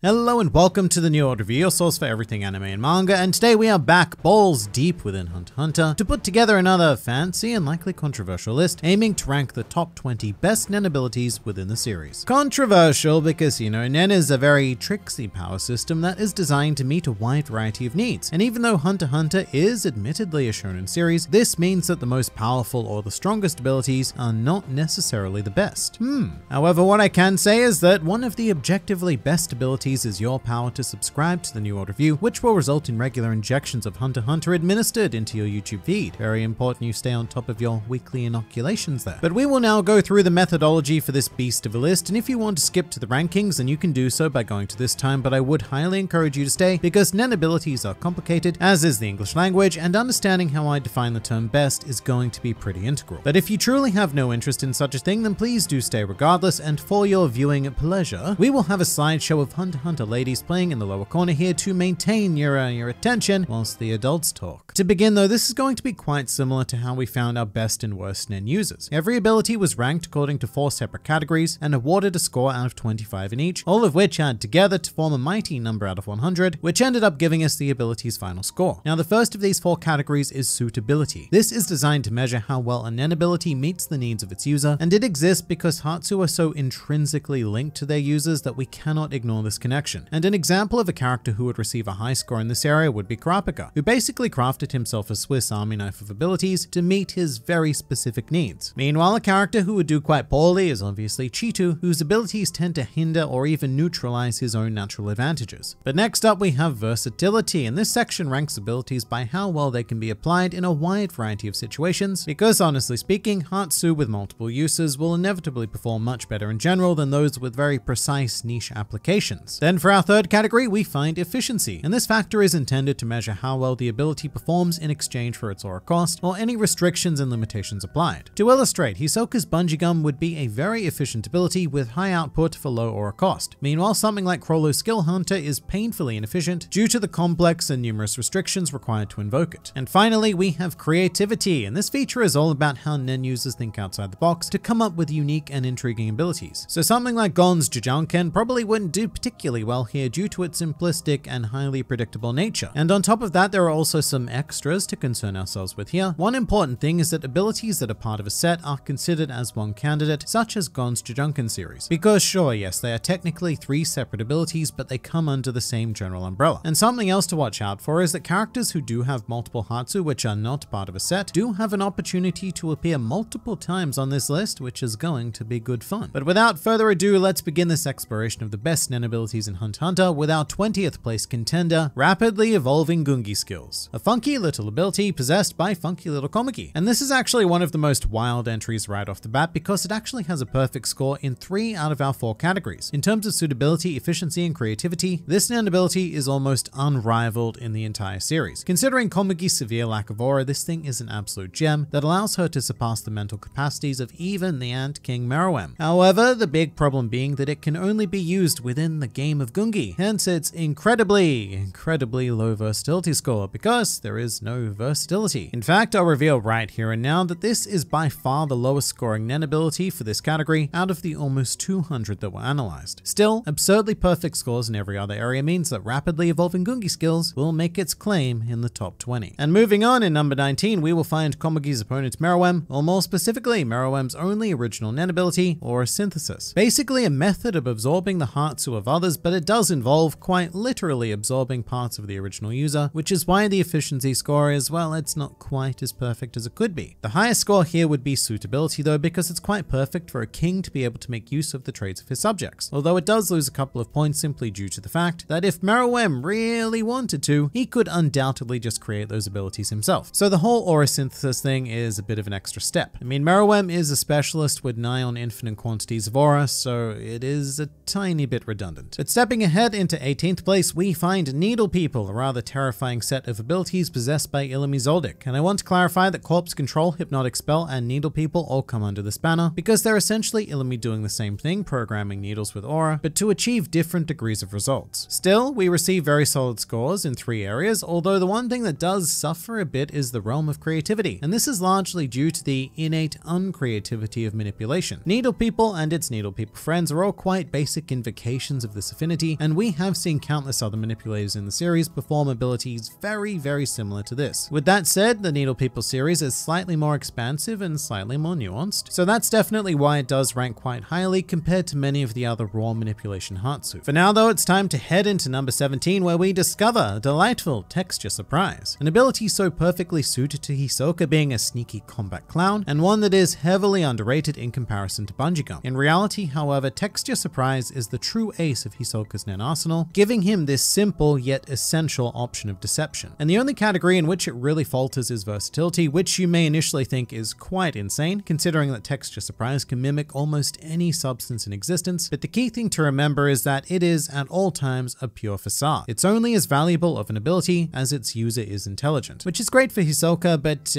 Hello and welcome to the New World Review, your source for everything anime and manga, and today we are back balls deep within Hunter x Hunter to put together another fancy and likely controversial list aiming to rank the top 20 best Nen abilities within the series. Controversial because, Nen is a very tricksy power system that is designed to meet a wide variety of needs, and even though Hunter x Hunter is admittedly a shonen series, this means that the most powerful or the strongest abilities are not necessarily the best. However, what I can say is that one of the objectively best abilities is your power to subscribe to the New World Review, which will result in regular injections of Hunter x Hunter administered into your YouTube feed. Very important you stay on top of your weekly inoculations there. But we will now go through the methodology for this beast of a list, and if you want to skip to the rankings, then you can do so by going to this time, but I would highly encourage you to stay because Nen abilities are complicated, as is the English language, and understanding how I define the term best is going to be pretty integral. But if you truly have no interest in such a thing, then please do stay regardless, and for your viewing pleasure, we will have a slideshow of Hunter x Hunter ladies playing in the lower corner here to maintain your attention whilst the adults talk. To begin though, this is going to be quite similar to how we found our best and worst Nen users. Every ability was ranked according to 4 separate categories and awarded a score out of 25 in each, all of which add together to form a mighty number out of 100, which ended up giving us the ability's final score. Now the first of these 4 categories is suitability. This is designed to measure how well a Nen ability meets the needs of its user, and it exists because Hatsu are so intrinsically linked to their users that we cannot ignore this connection. And an example of a character who would receive a high score in this area would be Kurapika, who basically crafted himself a Swiss Army knife of abilities to meet his very specific needs. Meanwhile, a character who would do quite poorly is obviously Chitu, whose abilities tend to hinder or even neutralize his own natural advantages. But next up we have versatility, and this section ranks abilities by how well they can be applied in a wide variety of situations, because honestly speaking, Hatsu with multiple uses will inevitably perform much better in general than those with very precise niche applications. Then for our third category, we find efficiency, and this factor is intended to measure how well the ability performs in exchange for its aura cost, or any restrictions and limitations applied. To illustrate, Hisoka's Bungee Gum would be a very efficient ability with high output for low aura cost. Meanwhile, something like Chrollo's Skill Hunter is painfully inefficient due to the complex and numerous restrictions required to invoke it. And finally, we have creativity, and this feature is all about how Nen users think outside the box to come up with unique and intriguing abilities. So something like Gon's Jujouken probably wouldn't do particularly well here due to its simplistic and highly predictable nature. And on top of that, there are also some extras to concern ourselves with here. One important thing is that abilities that are part of a set are considered as one candidate, such as Gon's Jujouken series. Because sure, yes, they are technically 3 separate abilities, but they come under the same general umbrella. And something else to watch out for is that characters who do have multiple Hatsu, which are not part of a set, do have an opportunity to appear multiple times on this list, which is going to be good fun. But without further ado, let's begin this exploration of the best Nen abilities in Hunter x Hunter with our 20th place contender, Rapidly Evolving Gungi Skills, a funky little ability possessed by funky little Komugi. And this is actually one of the most wild entries right off the bat because it actually has a perfect score in 3 out of our 4 categories. In terms of suitability, efficiency, and creativity, this Nen ability is almost unrivaled in the entire series. Considering Komugi's severe lack of aura, this thing is an absolute gem that allows her to surpass the mental capacities of even the Ant King Meruem. However, the big problem being that it can only be used within the game of Gungi, hence its incredibly low versatility score because there is no versatility. In fact, I'll reveal right here and now that this is by far the lowest scoring Nen ability for this category out of the almost 200 that were analyzed. Still, absurdly perfect scores in every other area means that Rapidly Evolving Gungi Skills will make its claim in the top 20. And moving on, in number 19, we will find Komugi's opponent Meruem, or more specifically, Meruem's only original Nen ability, Aura Synthesis. Basically a method of absorbing the Hatsu of others, but it does involve quite literally absorbing parts of the original user, which is why the efficiency score is, well, it's not quite as perfect as it could be. The highest score here would be suitability though, because it's quite perfect for a king to be able to make use of the traits of his subjects, although it does lose a couple of points simply due to the fact that if Meruem really wanted to, he could undoubtedly just create those abilities himself. So the whole aura synthesis thing is a bit of an extra step. I mean, Meruem is a specialist with nigh on infinite quantities of aura, so it is a tiny bit redundant. But stepping ahead into 18th place, we find Needle People, a rather terrifying set of abilities possessed by Illumi Zoldyck. And I want to clarify that Corpse Control, Hypnotic Spell, and Needle People all come under this banner because they're essentially Illumi doing the same thing, programming needles with aura, but to achieve different degrees of results. Still, we receive very solid scores in 3 areas, although the one thing that does suffer a bit is the realm of creativity, and this is largely due to the innate uncreativity of manipulation. Needle People and its Needle People friends are all quite basic invocations of the this affinity, and we have seen countless other manipulators in the series perform abilities very similar to this. With that said, the Needle People series is slightly more expansive and slightly more nuanced, so that's definitely why it does rank quite highly compared to many of the other raw manipulation Hatsu. For now though, it's time to head into number 17, where we discover a delightful Texture Surprise, an ability so perfectly suited to Hisoka being a sneaky combat clown, and one that is heavily underrated in comparison to Bungee Gum. In reality, however, Texture Surprise is the true ace of Hisoka's Nen arsenal, giving him this simple yet essential option of deception. And the only category in which it really falters is versatility, which you may initially think is quite insane, considering that Texture Surprise can mimic almost any substance in existence, but the key thing to remember is that it is at all times a pure facade. It's only as valuable of an ability as its user is intelligent, which is great for Hisoka, but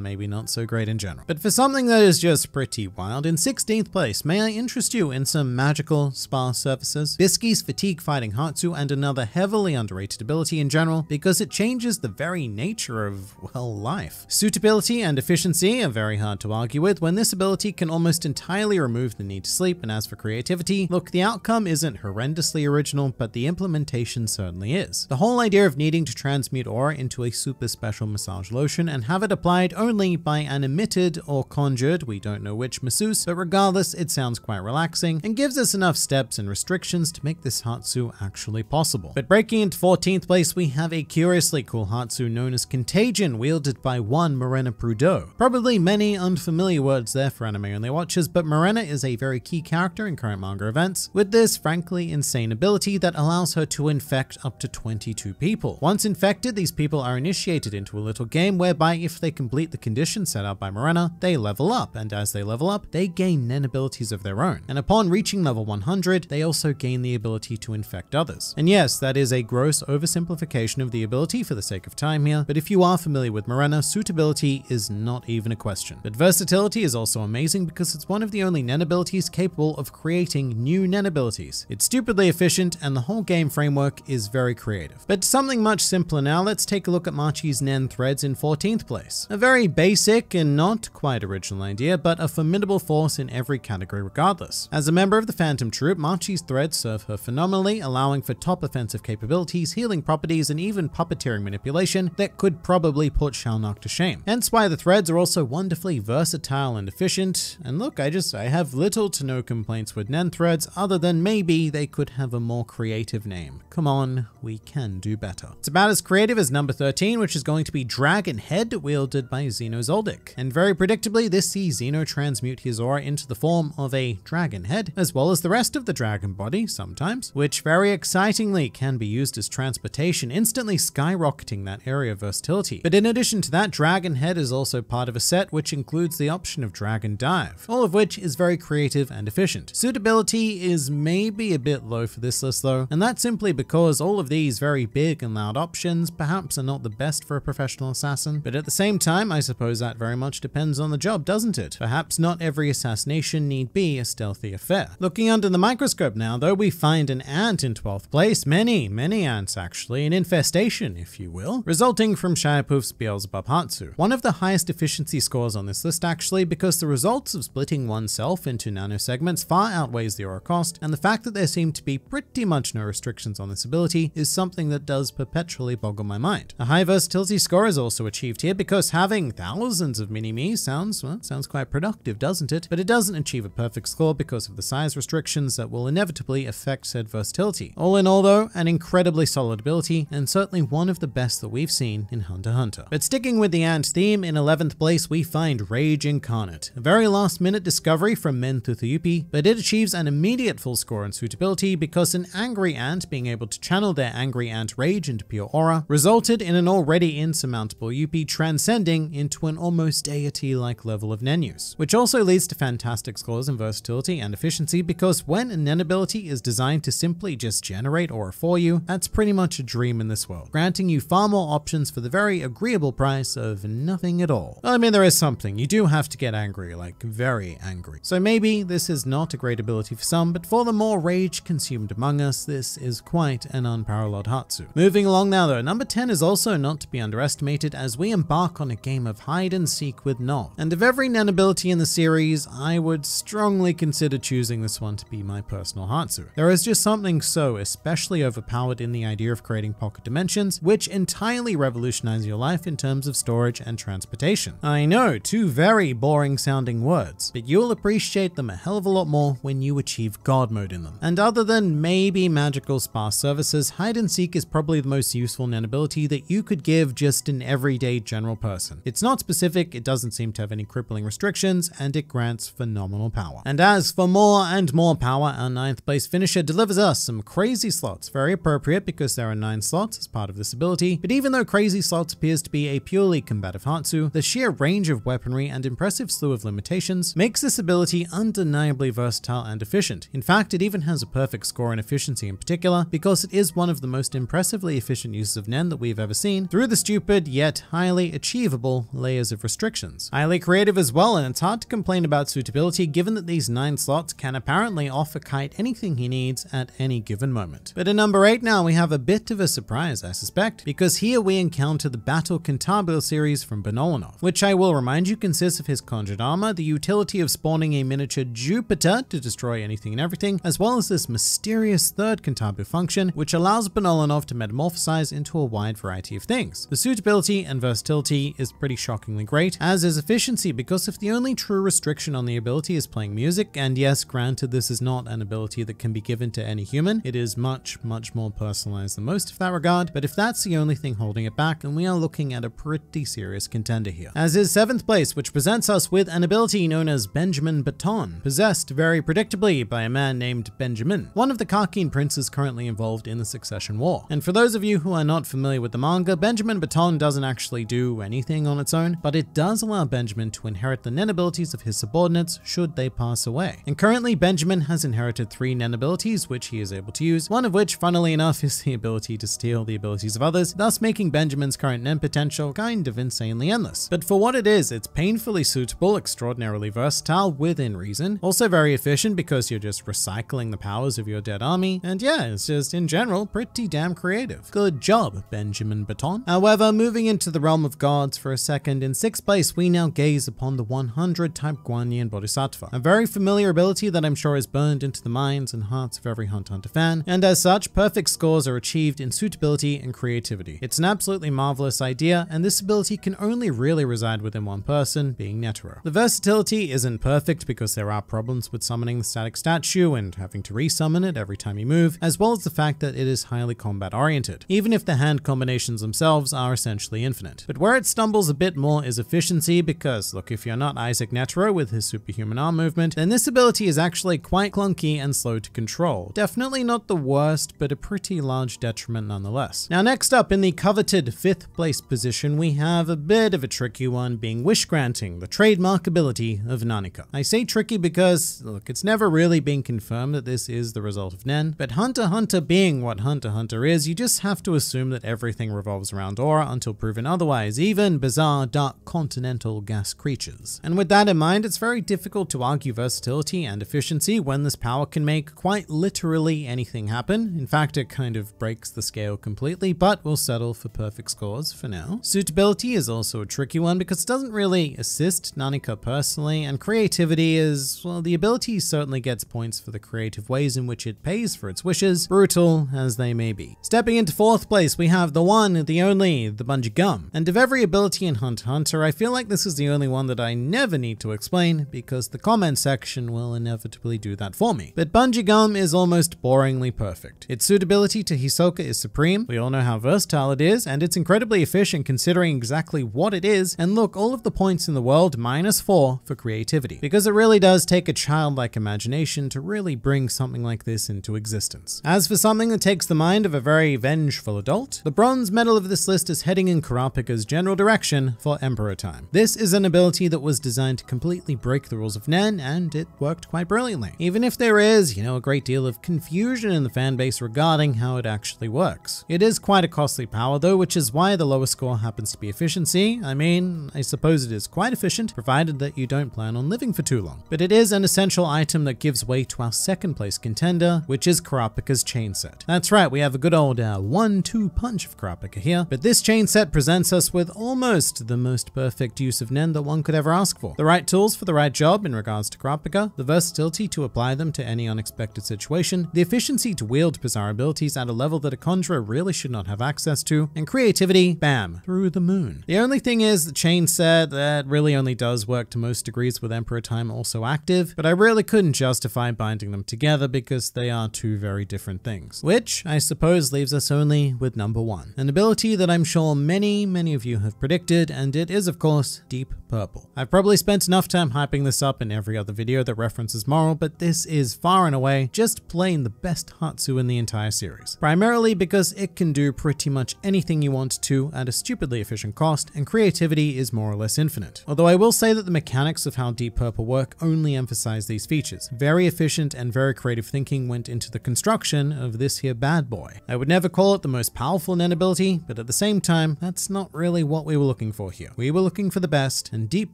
maybe not so great in general. But for something that is just pretty wild, in 16th place, may I interest you in some magical spa surfaces? Bisky's Fatigue Fighting Hatsu, and another heavily underrated ability in general because it changes the very nature of, well, life. Suitability and efficiency are very hard to argue with when this ability can almost entirely remove the need to sleep, and as for creativity, look, the outcome isn't horrendously original, but the implementation certainly is. The whole idea of needing to transmute aura into a super special massage lotion and have it applied only by an emitted or conjured, we don't know which, masseuse, but regardless, it sounds quite relaxing and gives us enough steps and restrictions to make this Hatsu actually possible. But breaking into 14th place, we have a curiously cool Hatsu known as Contagion, wielded by one Morena Prud'homme. Probably many unfamiliar words there for anime-only watchers, but Morena is a very key character in current manga events, with this frankly insane ability that allows her to infect up to 22 people. Once infected, these people are initiated into a little game whereby if they complete the conditions set out by Morena, they level up, and as they level up, they gain Nen abilities of their own. And upon reaching level 100, they also gain the ability to infect others. And yes, that is a gross oversimplification of the ability for the sake of time here, but if you are familiar with Morena, suitability is not even a question. But versatility is also amazing because it's one of the only Nen abilities capable of creating new Nen abilities. It's stupidly efficient, and the whole game framework is very creative. But something much simpler now, let's take a look at Machi's Nen threads in 14th place. A very basic and not quite original idea, but a formidable force in every category regardless. As a member of the Phantom Troop, Machi's threads serve her phenomenally, allowing for top offensive capabilities, healing properties, and even puppeteering manipulation that could probably put Shalnock to shame. Hence why the threads are also wonderfully versatile and efficient. And look, I have little to no complaints with Nen threads, other than maybe they could have a more creative name. Come on, we can do better. It's about as creative as number 13, which is going to be Dragon Head, wielded by Xeno Zoldyck. And very predictably, this sees Xeno transmute his aura into the form of a dragon head, as well as the rest of the dragon body sometimes, which very excitingly can be used as transportation, instantly skyrocketing that area of versatility. But in addition to that, Dragon Head is also part of a set which includes the option of Dragon Dive, all of which is very creative and efficient. Suitability is maybe a bit low for this list though, and that's simply because all of these very big and loud options perhaps are not the best for a professional assassin, but at the same time, I suppose that very much depends on the job, doesn't it? Perhaps not every assassination need be a stealthy affair. Looking under the microscope now though, we find an ant in 12th place, many ants actually, an infestation if you will, resulting from Shirepoof's Beelzebub Hatsu. One of the highest efficiency scores on this list actually, because the results of splitting oneself into nanosegments far outweighs the aura cost, and the fact that there seem to be pretty much no restrictions on this ability is something that does perpetually boggle my mind. A high versatility score is also achieved here because having thousands of mini-me sounds quite productive, doesn't it? But it doesn't achieve a perfect score because of the size restrictions that will inevitably affect said versatility. All in all though, an incredibly solid ability, and certainly one of the best that we've seen in Hunter x Hunter. But sticking with the ant theme, in 11th place we find Rage Incarnate, a very last minute discovery from Men Thuthuyupi, but it achieves an immediate full score in suitability because an angry ant being able to channel their angry ant rage into pure aura resulted in an already insurmountable Yuppie transcending into an almost deity-like level of Nen use, which also leads to fantastic scores in versatility and efficiency because when a Nen ability is designed to simply just generate aura for you, that's pretty much a dream in this world, granting you far more options for the very agreeable price of nothing at all. Well, I mean, there is something. You do have to get angry, like very angry. So maybe this is not a great ability for some, but for the more rage consumed among us, this is quite an unparalleled Hatsu. Moving along now though, number 10 is also not to be underestimated as we embark on a game of hide and seek with Nob. And of every Nen ability in the series, I would strongly consider choosing this one to be my personal Hatsu. There is just something so especially overpowered in the idea of creating pocket dimensions, which entirely revolutionize your life in terms of storage and transportation. I know, two very boring sounding words, but you'll appreciate them a hell of a lot more when you achieve God mode in them. And other than maybe magical sparse services, hide and seek is probably the most useful Nen ability that you could give just an everyday general person. It's not specific, it doesn't seem to have any crippling restrictions, and it grants phenomenal power. And as for more and more power, our 9th place finisher delivers us some crazy slots, very appropriate because there are 9 slots as part of this ability. But even though crazy slots appears to be a purely combative Hatsu, the sheer range of weaponry and impressive slew of limitations makes this ability undeniably versatile and efficient. In fact, it even has a perfect score in efficiency in particular, because it is one of the most impressively efficient uses of Nen that we've ever seen, through the stupid yet highly achievable layers of restrictions. Highly creative as well, and it's hard to complain about suitability given that these 9 slots can apparently offer Kite anything he needs at any given moment. But in number 8 now, we have a bit of a surprise, I suspect, because here we encounter the Battle Cantabile series from Benolanov, which I will remind you consists of his conjured armor, the utility of spawning a miniature Jupiter to destroy anything and everything, as well as this mysterious third Cantabile function, which allows Benolanov to metamorphosize into a wide variety of things. The suitability and versatility is pretty shockingly great, as is efficiency, because if the only true restriction on the ability is playing music, and yes, granted this is not an ability that can be given to any human, it is much more personalized than most of that regard, but if that's the only thing holding it back, then we are looking at a pretty serious contender here. As is 7th place, which presents us with an ability known as Benjamin Baton, possessed very predictably by a man named Benjamin, one of the Karkin princes currently involved in the Succession War. And for those of you who are not familiar with the manga, Benjamin Baton doesn't actually do anything on its own, but it does allow Benjamin to inherit the Nen abilities of his subordinates should they pass away. And currently Benjamin has inherited 3 Nen abilities which he is able to use, one of which, funnily enough, is the ability to steal the abilities of others, thus making Benjamin's current Nen potential kind of insanely endless. But for what it is, it's painfully suitable, extraordinarily versatile within reason, also very efficient because you're just recycling the powers of your dead army, and yeah, it's just in general pretty damn creative. Good job, Benjamin Baton. However, moving into the realm of gods for a second, in 6th place we now gaze upon the 100 type Guanyin Bodhisattva, a very familiar ability that I'm sure is burned into the minds and hearts of every Hunter x Hunter fan, and as such, perfect scores are achieved in suitability and creativity. It's an absolutely marvelous idea, and this ability can only really reside within one person, being Netero. The versatility isn't perfect because there are problems with summoning the static statue and having to resummon it every time you move, as well as the fact that it is highly combat oriented, even if the hand combinations themselves are essentially infinite. But where it stumbles a bit more is efficiency, because look, if you're not Isaac Netero with his superhuman arm movement, then this ability is actually quite clunky and slow to control. Definitely not the worst, but a pretty large detriment nonetheless. Now next up, in the coveted 5th place position, we have a bit of a tricky one, being Wish Granting, the trademark ability of Nanika. I say tricky because, look, it's never really been confirmed that this is the result of Nen, but Hunter x Hunter being what Hunter x Hunter is, you just have to assume that everything revolves around aura until proven otherwise, even bizarre dark continental gas creatures. And with that in mind, it's very difficult to argue versatility and efficiency when this power can make quite literally anything happen. In fact, it kind of breaks the scale completely, but we'll settle for perfect scores for now. Suitability is also a tricky one because it doesn't really assist Nanika personally, and creativity is, well, the ability certainly gets points for the creative ways in which it pays for its wishes, brutal as they may be. Stepping into 4th place, we have the one, the only, the Bungee Gum. And of every ability in Hunter x Hunter, I feel like this is the only one that I never need to explain because the comment section will inevitably do that for me. But Bungee Gum is almost boringly perfect. Its suitability to Hisoka is supreme, we all know how versatile it is, and it's incredibly efficient considering exactly what it is, and look, all of the points in the world -4 for creativity, because it really does take a childlike imagination to really bring something like this into existence. As for something that takes the mind of a very vengeful adult, the bronze medal of this list is heading in Kurapika's general direction for Emperor Time. This is an ability that was designed to completely break the rules of Nen, and it worked quite brilliantly. Even if there is, a great deal of confusion in the fanbase regarding how it actually works. It is quite a costly power though, which is why the lowest score happens to be efficiency. I mean, I suppose it is quite efficient, provided that you don't plan on living for too long. But it is an essential item that gives way to our 2nd place contender, which is Kurapika's chain set. That's right, we have a good old 1-2 punch of Kurapika here, but this chain set presents us with almost the most perfect use of Nen that one could ever ask for. The right tools for the right job in regards to Kurapika, the versatility to apply them to any unexpected situation, situation, the efficiency to wield bizarre abilities at a level that a conjurer really should not have access to, and creativity, bam, through the moon. The only thing is the chain set that really only does work to most degrees with Emperor Time also active, but I really couldn't justify binding them together because they are two very different things. Which, I suppose, leaves us only with number 1. An ability that I'm sure many of you have predicted, and it is of course Deep Purple. I've probably spent enough time hyping this up in every other video that references Moral, but this is far and away just plain the best Hatsu in the entire series. Primarily because it can do pretty much anything you want to at a stupidly efficient cost, and creativity is more or less infinite. Although I will say that the mechanics of how Deep Purple work only emphasize these features. Very efficient and very creative thinking went into the construction of this here bad boy. I would never call it the most powerful Nen ability, but at the same time, that's not really what we were looking for here. We were looking for the best, and Deep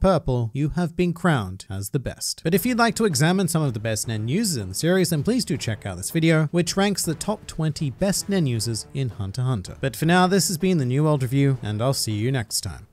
Purple, you have been crowned as the best. But if you'd like to examine some of the best Nen users in the series, then please do check out this video, which ranks the top 20 best Nen users in Hunter x Hunter. But for now, this has been the New World Review, and I'll see you next time.